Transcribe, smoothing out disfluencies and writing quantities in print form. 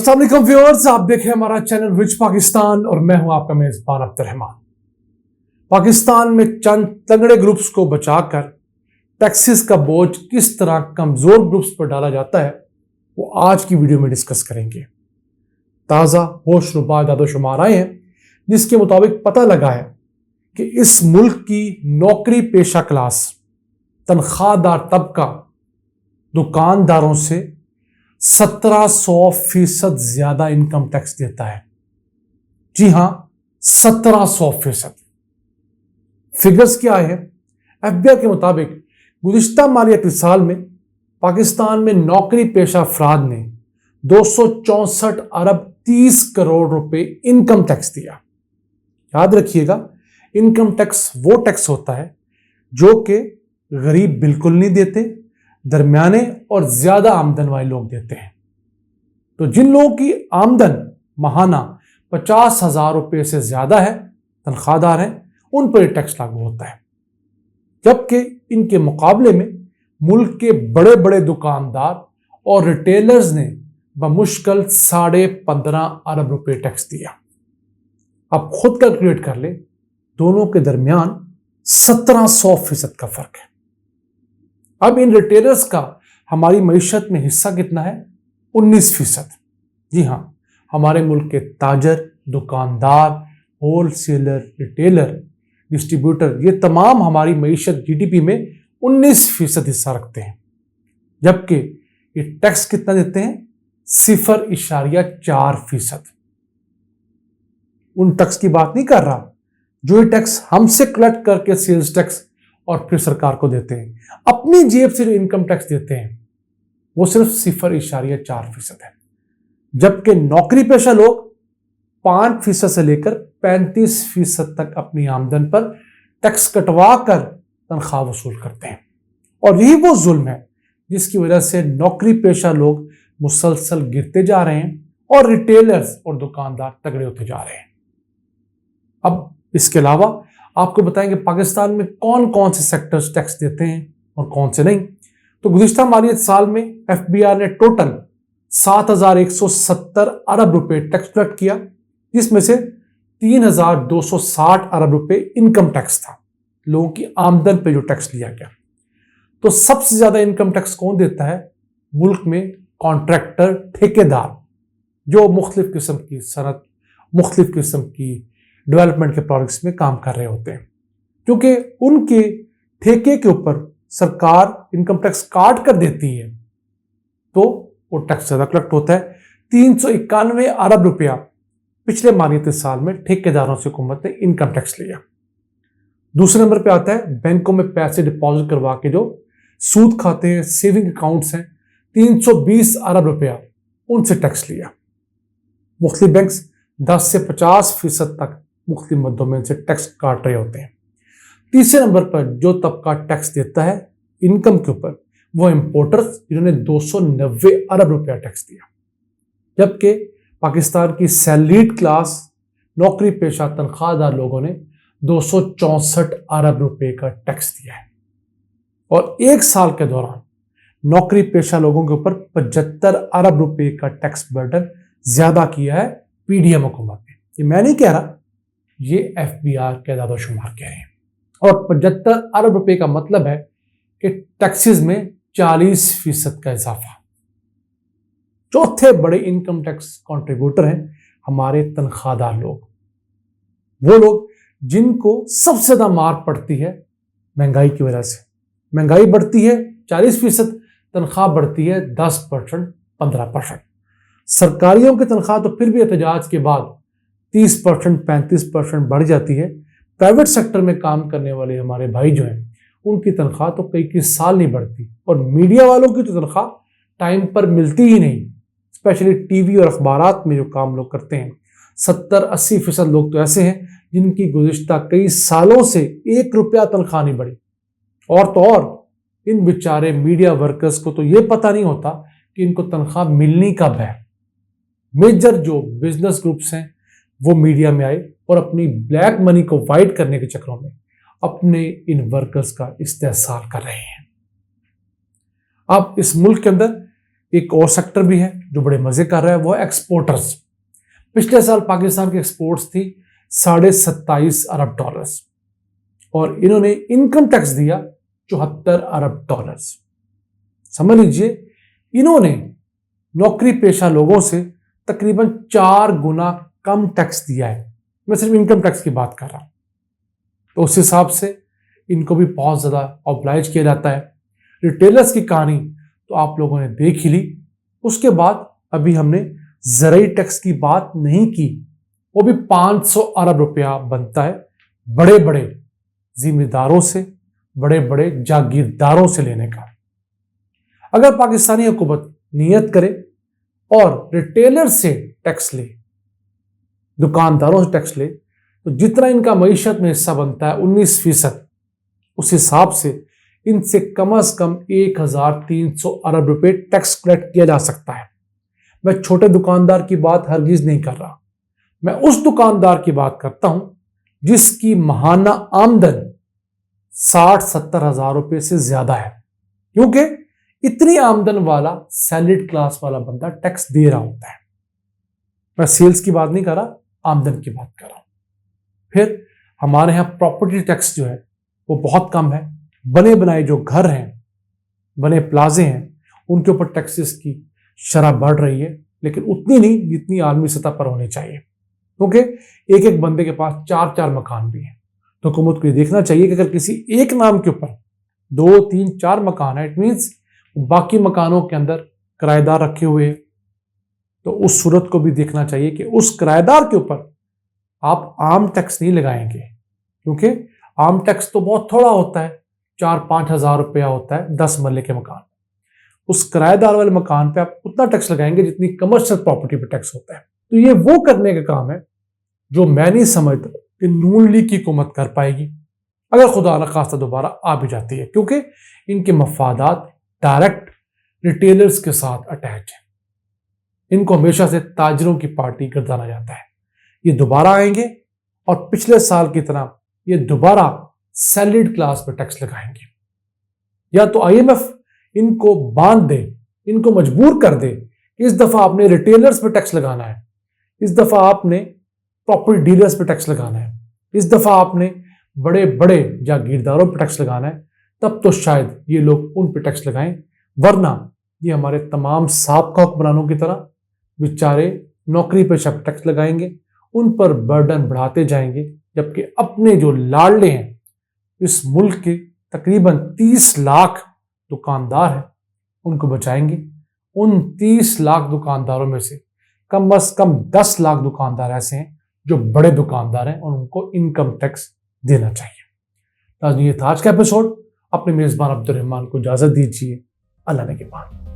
अस्सलाम वालेकुम व्यूअर्स, आप देखें हमारा चैनल रिच पाकिस्तान और मैं हूं आपका मेजबान अब्दुर्रहमान। पाकिस्तान में चंद तगड़े ग्रुप्स को बचाकर टैक्सेस का बोझ किस तरह कमजोर ग्रुप्स पर डाला जाता है वो आज की वीडियो में डिस्कस करेंगे। ताज़ा होशरुबा दादोशुमार आए हैं जिसके मुताबिक पता लगा है कि इस मुल्क की नौकरी पेशा क्लास, तनख्वाहदार तबका दुकानदारों से 1700% ज्यादा इनकम टैक्स देता है। जी हां, 1700%। फिगर्स क्या है? एफबीआई के मुताबिक गुज़िश्ता मालियाती साल में पाकिस्तान में नौकरी पेशा अफराद ने 264 अरब 30 करोड़ रुपए इनकम टैक्स दिया। याद रखिएगा, इनकम टैक्स वो टैक्स होता है जो कि गरीब बिल्कुल नहीं देते, दरमियाने और ज्यादा आमदन वाले लोग देते हैं। तो जिन लोगों की आमदन माहाना 50,000 रुपये से ज्यादा है, तनख्वाहदार हैं, उन पर टैक्स लागू होता है। जबकि इनके मुकाबले में मुल्क के बड़े बड़े दुकानदार और रिटेलर्स ने बमुश्किल 15.5 अरब रुपये टैक्स दिया। अब खुद कैलकुलेट कर ले, दोनों के दरमियान 1700% का फर्क है। अब इन रिटेलर्स का हमारी मईशत में हिस्सा कितना है? 19%। जी हाँ, हमारे मुल्क के ताजर, दुकानदार, होलसेलर, रिटेलर, डिस्ट्रीब्यूटर, ये तमाम हमारी मईशत जीडीपी में 19% हिस्सा रखते हैं। जबकि ये टैक्स कितना देते हैं? 0.4%। उन टैक्स की बात नहीं कर रहा जो ये टैक्स हमसे कलेक्ट करके सेल्स टैक्स और फिर सरकार को देते हैं। अपनी जेब से जो इनकम टैक्स देते हैं वो सिर्फ 0.4% है। जबकि नौकरी पेशा लोग 5% से लेकर 35% तक अपनी आमदन पर टैक्स कटवा कर तनख्वाह वसूल करते हैं। और यही वो जुल्म है जिसकी वजह से नौकरी पेशा लोग मुसलसल गिरते जा रहे हैं और रिटेलर्स और दुकानदार तगड़े होते जा रहे हैं। अब इसके अलावा आपको बताएंगे पाकिस्तान में कौन कौन से सेक्टर्स टैक्स देते हैं और कौन से नहीं। तो गुज़िश्ता मालियत साल में एफबीआई ने टोटल 7,170 अरब रुपए टैक्स कलेक्ट किया, जिसमें से 3,260 अरब रुपए इनकम टैक्स था, लोगों की आमदन पे जो टैक्स लिया गया। तो सबसे ज्यादा इनकम टैक्स कौन देता है मुल्क में? कॉन्ट्रैक्टर, ठेकेदार, जो मुख्तलिफ किस्म की सनत, मुख्तलिफ किस्म की डेवलपमेंट के प्रोजेक्ट्स में काम कर रहे होते हैं। क्योंकि उनके ठेके के ऊपर सरकार इनकम टैक्स काट कर देती है तो वो टैक्स ज्यादा कलेक्ट होता है। 391 अरब रुपया पिछले मालियाती साल में ठेकेदारों से हुकूमत ने इनकम टैक्स लिया। दूसरे नंबर पे आता है बैंकों में पैसे डिपॉजिट करवा के जो सूद खाते हैं, सेविंग अकाउंट्स हैं, 320 अरब रुपया उनसे टैक्स लिया। मुख्तलिफ बैंक्स 10 से 50% तक मुख्तलिफ मद्दों में इनसे टैक्स काट रहे होते हैं। तीसरे नंबर पर जो तबका टैक्स देता है इनकम के ऊपर वो इंपोर्टर्स, जिन्होंने 290 अरब रुपया टैक्स दिया। जबकि पाकिस्तान की सैलरीड क्लास, नौकरी पेशा तनख्वाहदार लोगों ने 264 अरब रुपए का टैक्स दिया है। और एक साल के दौरान नौकरी पेशा लोगों के ऊपर 75 अरब रुपए का टैक्स बर्डन ज्यादा किया है पीडीएम हुकूमत ने। ये मैं नहीं कह रहा, ये एफबीआई के दादोशुमार कह रहे हैं। और 75 अरब रुपए का मतलब है कि टैक्सेस में 40% का इजाफा। चौथे बड़े इनकम टैक्स कंट्रीब्यूटर हैं हमारे तनख्वाहदार लोग, वो लोग जिनको सबसे ज्यादा मार पड़ती है महंगाई की वजह से। महंगाई बढ़ती है 40%, तनख्वाह बढ़ती है 10%, 15%। सरकारियों की तनख्वाह तो फिर भी एहतजाज के बाद 30%, 35% बढ़ जाती है। प्राइवेट सेक्टर में काम करने वाले हमारे भाई जो हैं उनकी तनख्वाह तो कई साल नहीं बढ़ती। और मीडिया वालों की तो तनख्वाह टाइम पर मिलती ही नहीं। स्पेशली टीवी और अखबारात में जो काम लोग करते हैं, 70-80% लोग तो ऐसे हैं जिनकी गुज़िश्ता कई सालों से 1 रुपया तनख्वाह नहीं बढ़ी। और तो और इन बेचारे मीडिया वर्कर्स को तो ये पता नहीं होता कि इनको तनख्वाह मिलनी कब है। मेजर जो बिजनेस ग्रुप्स हैं वो मीडिया में आए और अपनी ब्लैक मनी को वाइट करने के चक्रों में अपने इन वर्कर्स का इस्तेहसाल कर रहे हैं। अब इस मुल्क के अंदर एक और सेक्टर भी है जो बड़े मजे कर रहा है वो एक्सपोर्टर्स। पिछले साल पाकिस्तान की एक्सपोर्ट्स थी $27.5 अरब और इन्होंने इनकम टैक्स दिया $74 अरब। समझ लीजिए, इन्होंने नौकरी पेशा लोगों से तकरीबन 4 गुना कम टैक्स दिया है। मैं सिर्फ इनकम टैक्स की बात कर रहा हूं। तो उस हिसाब से इनको भी बहुत ज्यादा ऑब्लाइज किया जाता है। रिटेलर्स की कहानी तो आप लोगों ने देख ही ली। उसके बाद अभी हमने ज़राई टैक्स की बात नहीं की, वो भी 500 अरब रुपया बनता है बड़े बड़े जिम्मेदारों से, बड़े बड़े जागीरदारों से लेने का। अगर पाकिस्तानी हुकूमत नियत करे और रिटेलर से टैक्स ले, दुकानदारों से टैक्स ले, तो जितना इनका मईशत में हिस्सा बनता है 19%, उस हिसाब से इनसे कम से कम 1300 अरब रुपए टैक्स कलेक्ट किया जा सकता है। मैं छोटे दुकानदार की बात हरगिज नहीं कर रहा, मैं उस दुकानदार की बात करता हूं जिसकी माहाना आमदन 60-70 हजार रुपए से ज्यादा है, क्योंकि इतनी आमदन वाला सैलरीड क्लास वाला बंदा टैक्स दे रहा होता है। मैं सेल्स की बात नहीं कर रहा, आमदन की बात कर रहा हूं। फिर हमारे यहां प्रॉपर्टी टैक्स जो है वो बहुत कम है। बने बनाए जो घर हैं, बने प्लाजे हैं, उनके ऊपर टैक्सेस की शरह बढ़ रही है, लेकिन उतनी नहीं जितनी आलमी सतह पर होनी चाहिए, क्योंकि एक एक बंदे के पास 4-4 मकान भी हैं। तो हुकूमत को ये देखना चाहिए कि अगर किसी एक नाम के ऊपर 2, 3, 4 मकान है, इट मीन्स बाकी मकानों के अंदर किराएदार रखे हुए हैं, तो उस सूरत को भी देखना चाहिए कि उस किराएदार के ऊपर आप आम टैक्स नहीं लगाएंगे, क्योंकि आम टैक्स तो बहुत थोड़ा होता है, 4-5 हजार रुपया होता है 10 मरले के मकान। उस किराएदार वाले मकान पे आप उतना टैक्स लगाएंगे जितनी कमर्शियल प्रॉपर्टी पे टैक्स होता है। तो ये वो करने का काम है जो मैं नहीं समझता कि नून लीग की हुकूमत कर पाएगी, अगर खुदा न खास्ता दोबारा आ भी जाती है, क्योंकि इनके मफादात डायरेक्ट रिटेलर्स के साथ अटैच है। इनको हमेशा से ताजरों की पार्टी गर्दाना जाता है। ये दोबारा आएंगे और पिछले साल की तरह ये दोबारा सैलरीड क्लास पर टैक्स लगाएंगे। या तो आईएमएफ इनको बांध दे, इनको मजबूर कर दे कि इस दफा आपने रिटेलर्स पर टैक्स लगाना है, इस दफा आपने प्रॉपर्टी डीलर्स पर टैक्स लगाना है, इस दफा आपने बड़े बड़े जागीरदारों पर टैक्स लगाना है, तब तो शायद ये लोग उन पर टैक्स लगाएं। वरना ये हमारे तमाम साबका हुक्मरानों की तरह बेचारे नौकरी पेशा पर टैक्स लगाएंगे, उन पर बर्डन बढ़ाते जाएंगे, जबकि अपने जो लाडले हैं इस मुल्क के तकरीबन 30 लाख दुकानदार हैं उनको बचाएंगे। उन 30 लाख दुकानदारों में से कम 10 लाख दुकानदार ऐसे हैं जो बड़े दुकानदार हैं और उनको इनकम टैक्स देना चाहिए। ये था आज का एपिसोड। अपने मेजबान अब्दुल रहमान को इजाजत दीजिए। अल्लाह ने के बाद।